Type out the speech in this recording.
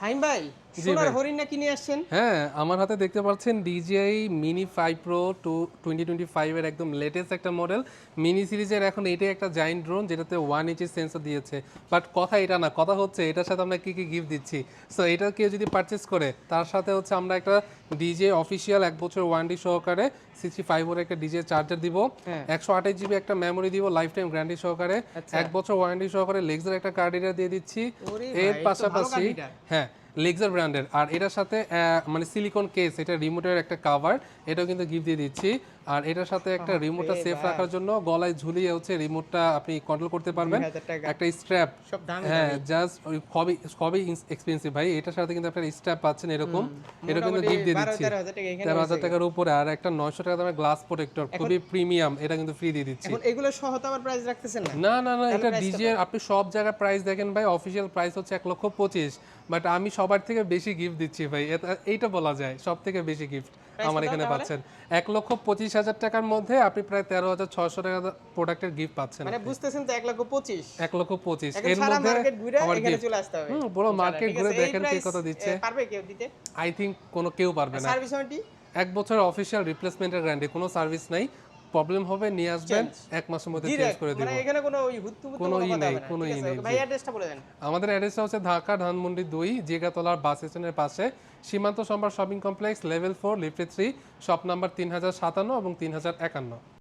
হাইম ভাই, জি সোনার ভাই। হরিণ না কিনে আসছেন? হ্যাঁ, আমার হাতে দেখতে পাচ্ছেন DJI Mini 5 Pro 2025 এর একদম লেটেস্ট একটা মডেল। মিনি সিরিজের এখন এটাই একটা জায়ান্ট ড্রোন যেটাতে 1 ইঞ্চি সেন্সর দিয়েছে। বাট কথা এটা না, কথা হচ্ছে এটার সাথে আমরা কি গিফট দিচ্ছি। সো এটা কেউ যদি পারচেজ করে তার সাথে হচ্ছে আমরা একটা DJI অফিসিয়াল 1 বছর ওয়ারেন্টি সহকারে 65 ওর একটা DJI চার্জার দিব। হ্যাঁ। 128 জিবি একটা মেমোরি দিব লাইফ টাইম গ্যারান্টি সহকারে। আচ্ছা। 1 বছর ওয়ারেন্টি সহকারে লেক্সার একটা কার্ড রিডার দিয়ে দিচ্ছি। ওরে এর ভাই, এই তো ভালো পাশাপাশি কাঠিটা। হ্যাঁ, লেক্সার ব্র্যান্ডের আর এটার সাথে মানে সিলিকন কেস, এটা রিমোটের একটা কভার, এটাও কিন্তু গিফট দিয়ে দিচ্ছি। আর এটার সাথে একটা রিমোটটা সেফ ভাই, রাখার জন্য গলায় ঝুলিয়ে হচ্ছে রিমোটটা আপনি কন্ট্রোল করতে পারবেন। 2000 টাকা। একটা স্ট্র্যাপ, সব দামি হ্যাঁ দামি। জাস্ট ওই খুবই খুবই এক্সপেন্সিভ ভাই। এটার সাথে কিন্তু আপনার স্ট্র্যাপ পাচ্ছেন এরকম, এটা কিন্তু মোটামুটি গিফট দিয়ে 12 দিচ্ছি 13,000 টাকা এখানে 13,000 হয়েছে। টাকার উপরে। আর একটা 900 টাকা দামের গ্লাস প্রোটেক্টর খুবই প্রিমিয়াম, এটা কিন্তু ফ্রি দিয়ে দিচ্ছি। এখন এগুলো সহ তো আবার প্রাইস রাখতেছেন না? না না না, তাহলে এটা প্রাইস কত? ডিজে আপনি সব জায়গায় প্রাইস দেখেন ভাই, অফিসিয়াল প্রাইস হচ্ছে 1,25,000, বাট আমি সবার থেকে বেশি গিফট দিচ্ছি ভাই, এইটা বলা যায় সব থেকে বেশি গিফট প্রাইস আমার কত এখানে তাহলে? পাচ্ছেন। 1,25,000 টাকার মধ্যে আপনি প্রায় 13,600 টাকা প্রোডাক্টের গিফট পাচ্ছেন। মানে বুঝতেছেন তো 1,25,000। 1,25,000 এখন এর সারা মধ্যে মার্কেট ঘুরে আমার এখানে গিফট। চলে আসতে হবে। পুরো ইনশাআল্লাহ, মার্কেট ঠিক ঘুরে আছে। এই দেখেন কে প্রাইস কত দিচ্ছে। পারবে কেউ দিতে? আই থিংক কেউ পারবে না। Service warranty? 1 বছর অফিসিয়াল রিপ্লেসমেন্টের গ্যারান্টি, কোনো সার্ভিস নাই। প্রবলেম হবে নিয়ে আসবেন, চেঞ্জ 1 মাসের মধ্যে চেঞ্জ ডিরেক্ট, করে দিব। মানে এখানে কোনো ওই হুত্তু-মুত্তু কোনো কোনো ই কথা নেই, হবে না। কোনো ঠিক ই আছে? নেই, ওকে ভাই জি। অ্যাড্রেসটা বলে দেন। আমাদের অ্যাড্রেসটা হচ্ছে ঢাকা ধানমন্ডি 2 জিগাতলার বাস স্ট্যান্ডের পাশে, সীমান্ত সম্ভার শপিং কমপ্লেক্স, লেভেল 4, লিফটে 3, শপ নাম্বার 3057 এবং 3051।